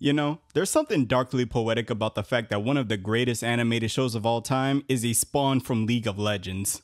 You know, there's something darkly poetic about the fact that one of the greatest animated shows of all time is a spawn from League of Legends.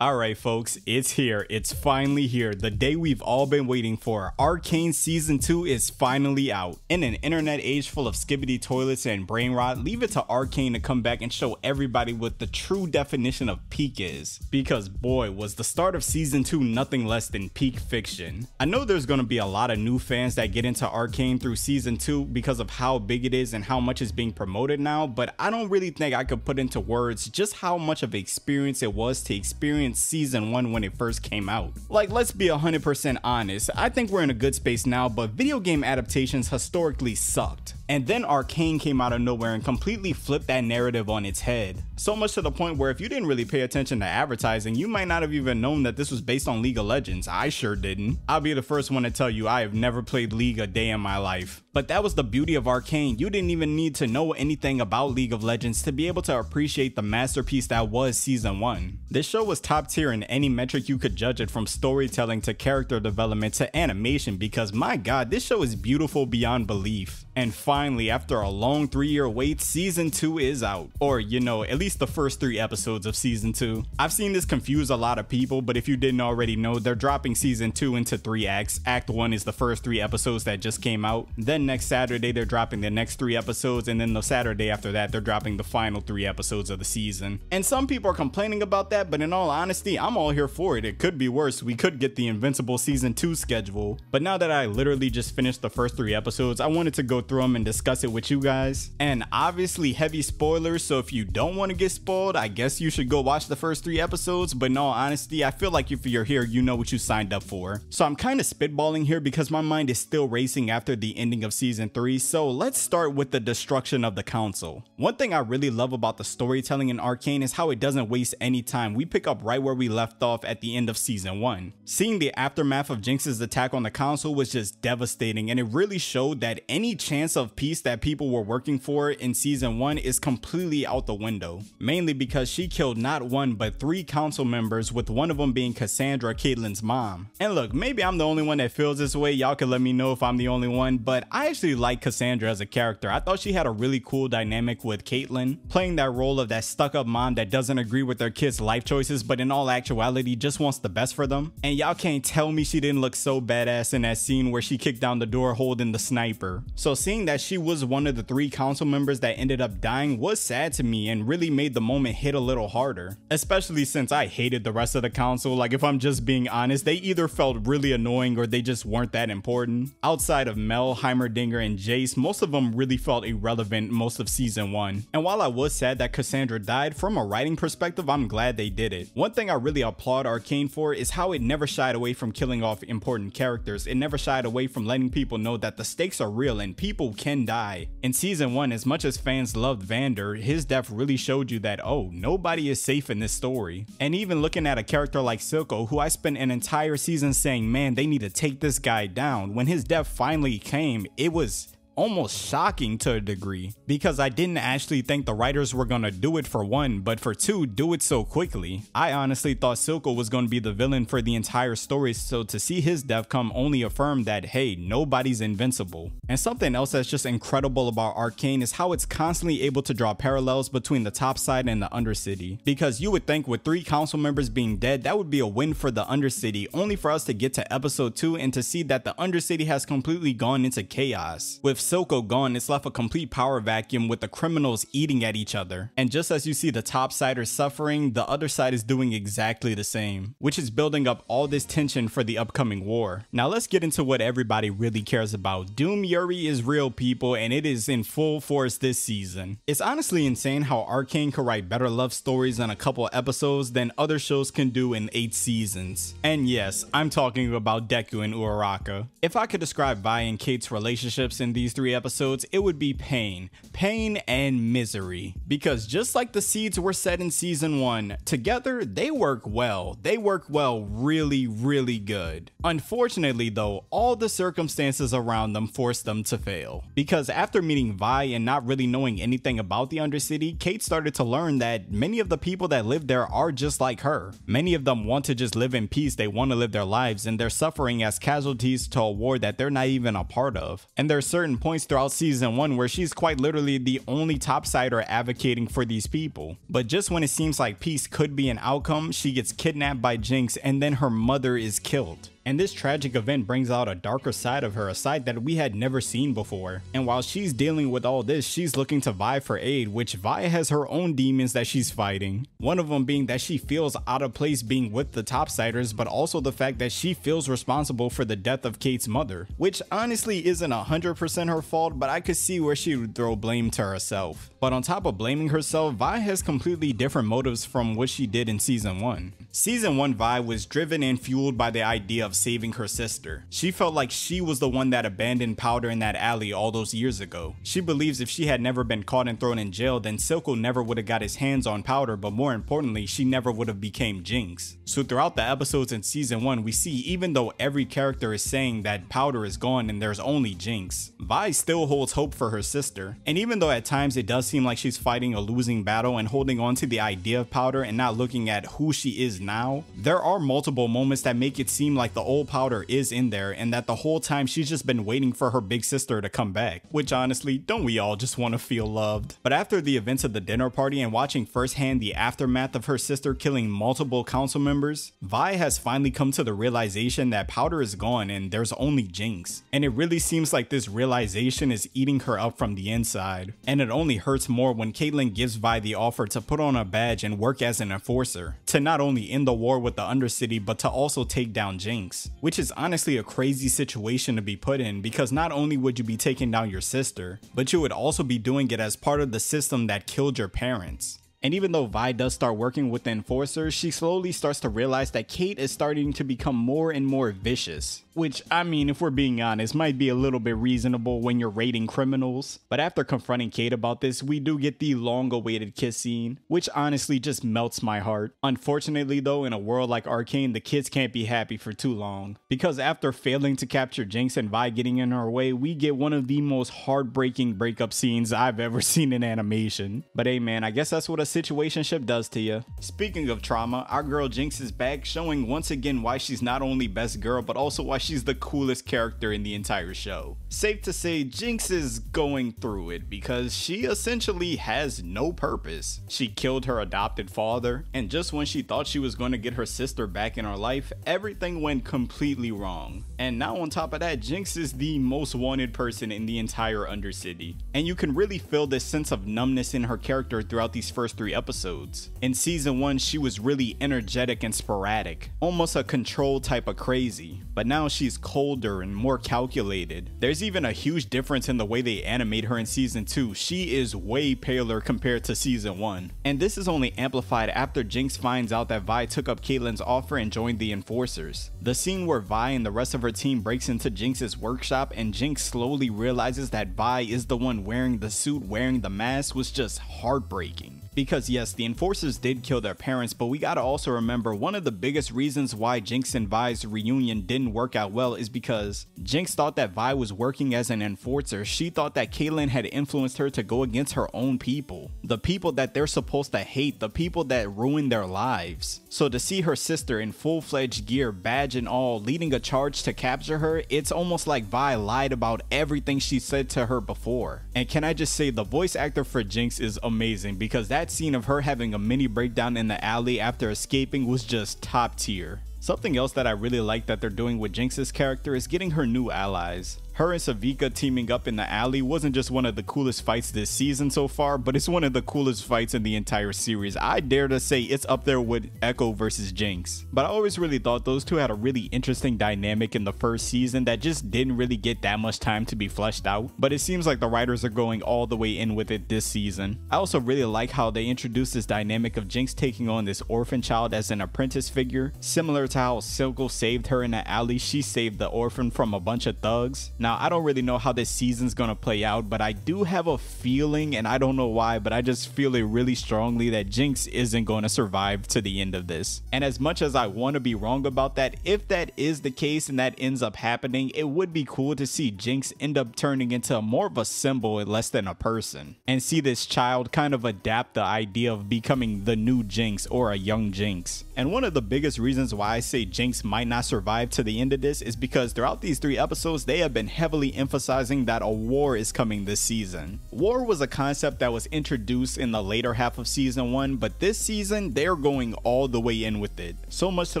Alright folks, it's here. It's finally here. The day we've all been waiting for. Arcane Season 2 is finally out. In an internet age full of skibbity toilets and brain rot, leave it to Arcane to come back and show everybody what the true definition of peak is. Because boy, was the start of Season 2 nothing less than peak fiction. I know there's gonna be a lot of new fans that get into Arcane through Season 2 because of how big it is and how much is being promoted now, but I don't really think I could put into words just how much of an experience it was to experience Season 1 when it first came out. Like, let's be 100% honest, I think we're in a good space now, but video game adaptations historically sucked. And then Arcane came out of nowhere and completely flipped that narrative on its head. So much to the point where if you didn't really pay attention to advertising, you might not have even known that this was based on League of Legends. I sure didn't. I'll be the first one to tell you I have never played League a day in my life. But that was the beauty of Arcane. You didn't even need to know anything about League of Legends to be able to appreciate the masterpiece that was Season 1. This show was top tier in any metric you could judge it, from storytelling to character development to animation, because my god, this show is beautiful beyond belief. And finally, after a long 3-year wait, Season 2 is out. Or, you know, at least the first 3 episodes of Season 2. I've seen this confuse a lot of people, but if you didn't already know, they're dropping Season 2 into 3 acts. Act 1 is the first 3 episodes that just came out. Then next Saturday, they're dropping the next 3 episodes, and then the Saturday after that, they're dropping the final 3 episodes of the season. And some people are complaining about that, but in all honesty, I'm all here for it. It could be worse. We could get the Invincible Season 2 schedule. But now that I literally just finished the first 3 episodes, I wanted to go through them and discuss it with you guys. And obviously heavy spoilers, so if you don't want to get spoiled, I guess you should go watch the first 3 episodes, but in all honesty, I feel like if you're here, you know what you signed up for. So I'm kind of spitballing here because my mind is still racing after the ending of Season 3, so let's start with the destruction of the council. One thing I really love about the storytelling in Arcane is how it doesn't waste any time. We pick up right where we left off at the end of Season 1. Seeing the aftermath of Jinx's attack on the council was just devastating, and it really showed that any chance of peace that people were working for in Season 1 is completely out the window. Mainly because she killed not 1 but 3 council members, with one of them being Cassandra, Caitlyn's mom. And look, maybe I'm the only one that feels this way, y'all can let me know if I'm the only one, but I actually like Cassandra as a character. I thought she had a really cool dynamic with Caitlyn, playing that role of that stuck-up mom that doesn't agree with their kids' life choices, but in all actuality just wants the best for them. And y'all can't tell me she didn't look so badass in that scene where she kicked down the door holding the sniper. So seeing that she was one of the 3 council members that ended up dying was sad to me and really made the moment hit a little harder. Especially since I hated the rest of the council. Like, if I'm just being honest, they either felt really annoying or they just weren't that important. Outside of Mel, Heimerdinger, and Jace, most of them really felt irrelevant most of Season 1. And while I was sad that Cassandra died, from a writing perspective, I'm glad they did it. One thing I really applaud Arcane for is how it never shied away from killing off important characters. It never shied away from letting people know that the stakes are real and people can die. In Season 1, as much as fans loved Vander, his death really showed you that, oh, nobody is safe in this story. And even looking at a character like Silco, who I spent an entire season saying, man, they need to take this guy down, when his death finally came, it was almost shocking to a degree, because I didn't actually think the writers were gonna do it, for 1, but for 2, do it so quickly. I honestly thought Silco was gonna be the villain for the entire story, so to see his death come only affirmed that, hey, nobody's invincible. And something else that's just incredible about Arcane is how it's constantly able to draw parallels between the top side and the Undercity, because you would think with 3 council members being dead, that would be a win for the Undercity, only for us to get to episode 2 and to see that the Undercity has completely gone into chaos. With Silco gone, it's left a complete power vacuum with the criminals eating at each other. And just as you see the topsiders suffering, the other side is doing exactly the same, which is building up all this tension for the upcoming war. Now let's get into what everybody really cares about. Doom Yuri is real, people, and it is in full force this season. It's honestly insane how Arcane could write better love stories in a couple episodes than other shows can do in 8 seasons. And yes, I'm talking about Deku and Uraraka. If I could describe Vi and Kate's relationships in these 3 episodes, it would be pain and misery. Because just like the seeds were set in season 1, together they work well. They work well really good. Unfortunately though, all the circumstances around them forced them to fail. Because after meeting Vi and not really knowing anything about the Undercity, Kate started to learn that many of the people that live there are just like her. Many of them want to just live in peace, they want to live their lives, and they're suffering as casualties to a war that they're not even a part of. And there are certain points throughout season 1 where she's quite literally the only topsider advocating for these people. But just when it seems like peace could be an outcome, she gets kidnapped by Jinx and then her mother is killed. And this tragic event brings out a darker side of her, a side that we had never seen before. And while she's dealing with all this, she's looking to Vi for aid, which Vi has her own demons that she's fighting. One of them being that she feels out of place being with the topsiders, but also the fact that she feels responsible for the death of Kate's mother, which honestly isn't 100% her fault, but I could see where she would throw blame to herself. But on top of blaming herself, Vi has completely different motives from what she did in season 1. Season 1 Vi was driven and fueled by the idea of saving her sister. She felt like she was the one that abandoned Powder in that alley all those years ago. She believes if she had never been caught and thrown in jail, then Silco never would have got his hands on Powder, but more importantly, she never would have became Jinx. So throughout the episodes in season 1, we see even though every character is saying that Powder is gone and there's only Jinx, Vi still holds hope for her sister. And even though at times it does seem like she's fighting a losing battle and holding on to the idea of Powder and not looking at who she is now, there are multiple moments that make it seem like the old Powder is in there and that the whole time she's just been waiting for her big sister to come back. Which honestly, don't we all just want to feel loved? But after the events of the dinner party and watching firsthand the aftermath of her sister killing multiple council members, Vi has finally come to the realization that Powder is gone and there's only Jinx. And it really seems like this realization is eating her up from the inside. And it only hurts more when Caitlyn gives Vi the offer to put on a badge and work as an enforcer, to not only end the war with the Undercity but to also take down Jinx. Which is honestly a crazy situation to be put in, because not only would you be taking down your sister, but you would also be doing it as part of the system that killed your parents. And even though Vi does start working with the enforcers, she slowly starts to realize that Kate is starting to become more and more vicious. Which, I mean, if we're being honest, might be a little bit reasonable when you're raiding criminals. But after confronting Kate about this, we do get the long-awaited kiss scene, which honestly just melts my heart. Unfortunately though, in a world like Arcane, the kids can't be happy for too long. Because after failing to capture Jinx and Vi getting in her way, we get one of the most heartbreaking breakup scenes I've ever seen in animation. But hey man, I guess that's what a situationship does to you. Speaking of trauma, our girl Jinx is back, showing once again why she's not only best girl, but also why she's the coolest character in the entire show. Safe to say, Jinx is going through it because she essentially has no purpose. She killed her adopted father, and just when she thought she was going to get her sister back in her life, everything went completely wrong. And now on top of that, Jinx is the most wanted person in the entire Undercity. And you can really feel this sense of numbness in her character throughout these first 3 episodes. In season 1, she was really energetic and sporadic, almost a control type of crazy. But now she's colder and more calculated. There's even a huge difference in the way they animate her in season 2. She is way paler compared to season 1. And this is only amplified after Jinx finds out that Vi took up Caitlyn's offer and joined the enforcers. The scene where Vi and the rest of her team breaks into Jinx's workshop and Jinx slowly realizes that Vi is the one wearing the suit, wearing the mask, was just heartbreaking. Because yes, the enforcers did kill their parents, but we gotta also remember one of the biggest reasons why Jinx and Vi's reunion didn't work out well is because Jinx thought that Vi was working as an enforcer. She thought that Caitlyn had influenced her to go against her own people. The people that they're supposed to hate, the people that ruined their lives. So to see her sister in full-fledged gear, badge and all, leading a charge to capture her, it's almost like Vi lied about everything she said to her before. And can I just say, the voice actor for Jinx is amazing, because that scene of her having a mini breakdown in the alley after escaping was just top tier. Something else that I really like that they're doing with Jinx's character is getting her new allies. Her and Savika teaming up in the alley wasn't just one of the coolest fights this season so far, but it's one of the coolest fights in the entire series. I dare to say it's up there with Echo versus Jinx. But I always really thought those two had a really interesting dynamic in the first season that just didn't really get that much time to be fleshed out. But it seems like the writers are going all the way in with it this season. I also really like how they introduced this dynamic of Jinx taking on this orphan child as an apprentice figure. Similar to how Silco saved her in the alley, she saved the orphan from a bunch of thugs. Now, I don't really know how this season's gonna play out, but I do have a feeling, and I don't know why, but I just feel it really strongly that Jinx isn't gonna survive to the end of this. And as much as I want to be wrong about that, if that is the case and that ends up happening, it would be cool to see Jinx end up turning into more of a symbol and less than a person, and see this child kind of adapt the idea of becoming the new Jinx or a young Jinx. And one of the biggest reasons why I say Jinx might not survive to the end of this is because throughout these 3 episodes, they have been heavily emphasizing that a war is coming this season. War was a concept that was introduced in the later half of season 1, but this season, they're going all the way in with it. So much to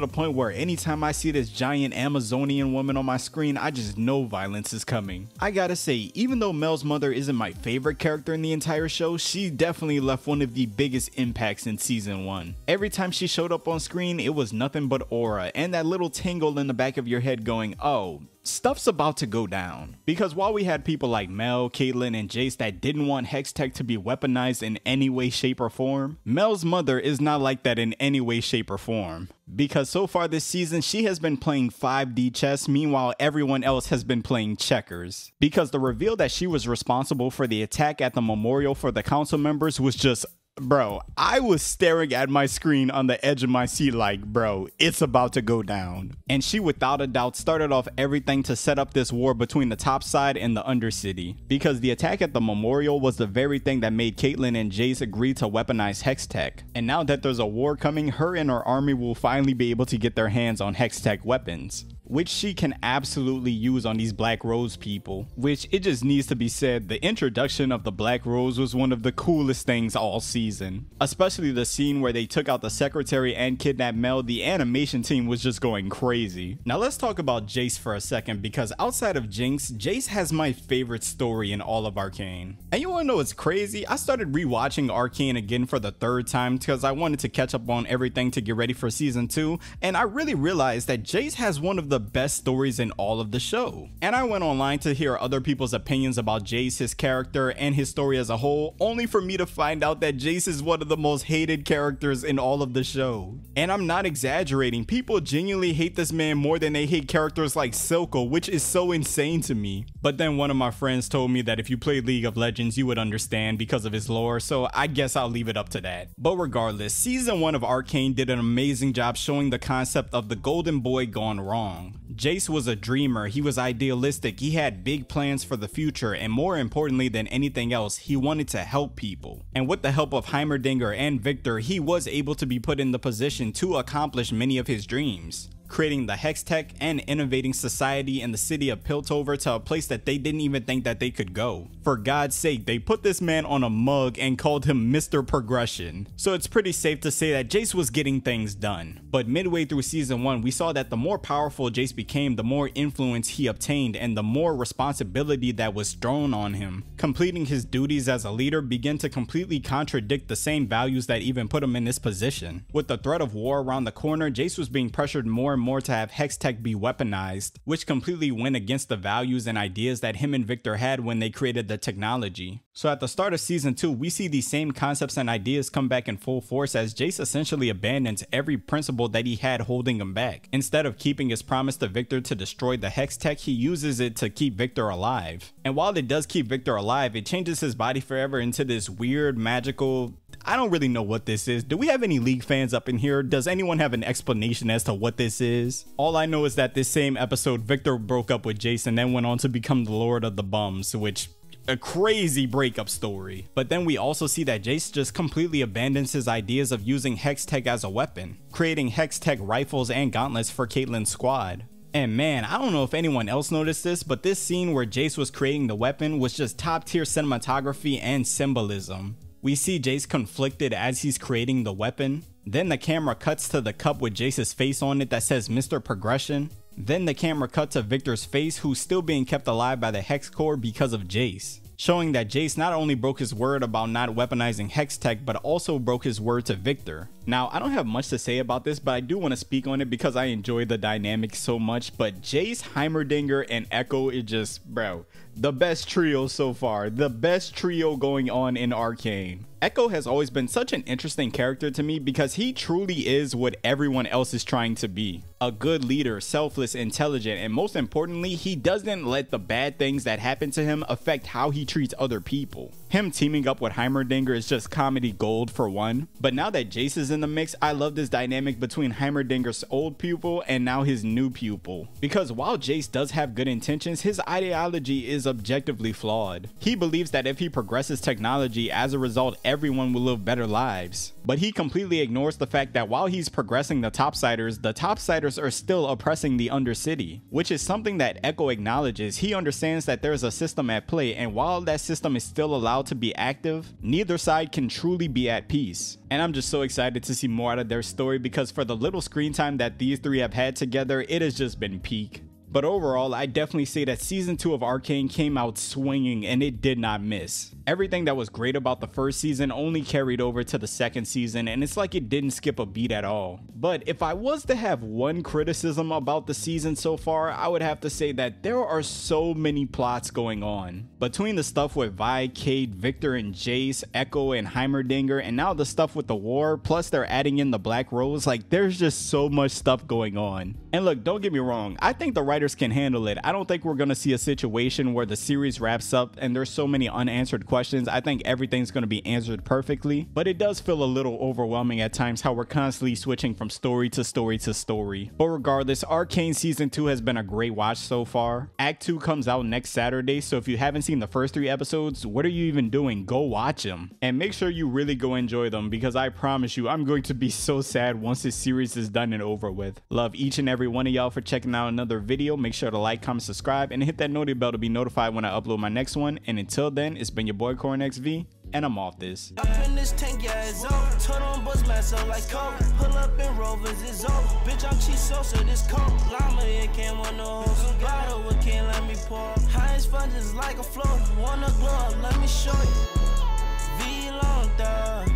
the point where anytime I see this giant Amazonian woman on my screen, I just know violence is coming. I gotta say, even though Mel's mother isn't my favorite character in the entire show, she definitely left one of the biggest impacts in season 1. Every time she showed up on screen, it was nothing but aura and that little tingle in the back of your head going, oh, stuff's about to go down. Because while we had people like Mel, Caitlyn, and Jace that didn't want Hextech to be weaponized in any way, shape, or form, Mel's mother is not like that in any way, shape, or form. Because so far this season, she has been playing 5D chess, meanwhile everyone else has been playing checkers. Because the reveal that she was responsible for the attack at the memorial for the council members was just, bro, I was staring at my screen on the edge of my seat like, bro, it's about to go down. And she without a doubt started off everything to set up this war between the top side and the undercity. Because the attack at the memorial was the very thing that made Caitlyn and Jace agree to weaponize Hextech. And now that there's a war coming, her and her army will finally be able to get their hands on Hextech weapons, which she can absolutely use on these Black Rose people. Which, it just needs to be said, the introduction of the Black Rose was one of the coolest things all season. Especially the scene where they took out the secretary and kidnapped Mel. The animation team was just going crazy. Now let's talk about Jace for a second, because outside of Jinx, Jace has my favorite story in all of Arcane. And you wanna know what's crazy? I started rewatching Arcane again for the 3rd time because I wanted to catch up on everything to get ready for season 2, and I really realized that Jace has one of the best stories in all of the show. And I went online to hear other people's opinions about Jace, his character, and his story as a whole, only for me to find out that Jace is one of the most hated characters in all of the show. And I'm not exaggerating, people genuinely hate this man more than they hate characters like Silco, which is so insane to me. But then one of my friends told me that if you played League of Legends, you would understand because of his lore, so I guess I'll leave it up to that. But regardless, season 1 of Arcane did an amazing job showing the concept of the golden boy gone wrong. Jace was a dreamer, he was idealistic, he had big plans for the future, and more importantly than anything else, he wanted to help people. And with the help of Heimerdinger and Victor, he was able to be put in the position to accomplish many of his dreams, creating the Hextech and innovating society in the city of Piltover to a place that they didn't even think that they could go. For God's sake, they put this man on a mug and called him Mr. Progression. So it's pretty safe to say that Jace was getting things done. But midway through season 1, we saw that the more powerful Jace became, the more influence he obtained and the more responsibility that was thrown on him. Completing his duties as a leader began to completely contradict the same values that even put him in this position. With the threat of war around the corner, Jace was being pressured more and more to have Hextech be weaponized, which completely went against the values and ideas that him and Victor had when they created the technology. So at the start of season 2, we see these same concepts and ideas come back in full force as Jace essentially abandons every principle that he had holding him back. Instead of keeping his promise to Victor to destroy the Hextech, he uses it to keep Victor alive. And while it does keep Victor alive, it changes his body forever into this weird, magical, I don't really know what this is. Do we have any League fans up in here? Does anyone have an explanation as to what this is? All I know is that this same episode, Victor broke up with Jace and then went on to become the Lord of the Bums, which, a crazy breakup story. But then we also see that Jace just completely abandons his ideas of using Hextech as a weapon, creating Hextech rifles and gauntlets for Caitlyn's squad. And man, I don't know if anyone else noticed this, but this scene where Jace was creating the weapon was just top tier cinematography and symbolism. We see Jace conflicted as he's creating the weapon. Then the camera cuts to the cup with Jace's face on it that says Mr. Progression. Then the camera cuts to Victor's face, who's still being kept alive by the Hex Core because of Jace, showing that Jace not only broke his word about not weaponizing Hextech, but also broke his word to Victor. Now, I don't have much to say about this, but I do want to speak on it because I enjoy the dynamic so much. But Jace, Heimerdinger, and Echo is just, bro, The best trio so far, the best trio going on in Arcane. Echo has always been such an interesting character to me because he truly is what everyone else is trying to be. A good leader, selfless, intelligent, and most importantly, he doesn't let the bad things that happen to him affect how he treats other people. Him teaming up with Heimerdinger is just comedy gold for one, but now that Jace is in the mix, I love this dynamic between Heimerdinger's old pupil and now his new pupil. Because while Jace does have good intentions, his ideology is objectively flawed. He believes that if he progresses technology, as a result, everyone will live better lives. But he completely ignores the fact that while he's progressing the topsiders are still oppressing the Undercity, which is something that Echo acknowledges. He understands that there's a system at play, and while that system is still allowed to be active, neither side can truly be at peace. And I'm just so excited to see more out of their story because for the little screen time that these three have had together, it has just been peak. But overall, I definitely say that season 2 of Arcane came out swinging and it did not miss. Everything that was great about the first season only carried over to the second season, and it's like it didn't skip a beat at all. But if I was to have one criticism about the season so far, I would have to say that there are so many plots going on. Between the stuff with Vi, Cade, Victor and Jace, Echo and Heimerdinger, and now the stuff with the war, plus they're adding in the Black Rose, like there's just so much stuff going on. And look, don't get me wrong, I think the writers can handle it. I don't think we're gonna see a situation where the series wraps up and there's so many unanswered questions. I think everything's gonna be answered perfectly, but it does feel a little overwhelming at times how we're constantly switching from story to story to story. But regardless, Arcane season 2 has been a great watch so far. Act 2 comes out next Saturday, so if you haven't seen the first 3 episodes, what are you even doing? Go watch them. And make sure you really go enjoy them because I promise you, I'm going to be so sad once this series is done and over with. Love each and every one of y'all for checking out another video. Make sure to like, comment, subscribe, and hit that notification bell to be notified when I upload my next one. And until then, it's been your boy CornXV, and I'm off this. Up in this tank, yeah, it's over. Turn on bus mask up like coke. Pull up in Rovers, it's over. Bitch, I'm cheese Sosa, this coke. Llama, it can't want no hoes. Bottle, what can't let me pour. High as fun, just like a float. Wanna glow up, let me show you. V long, dog.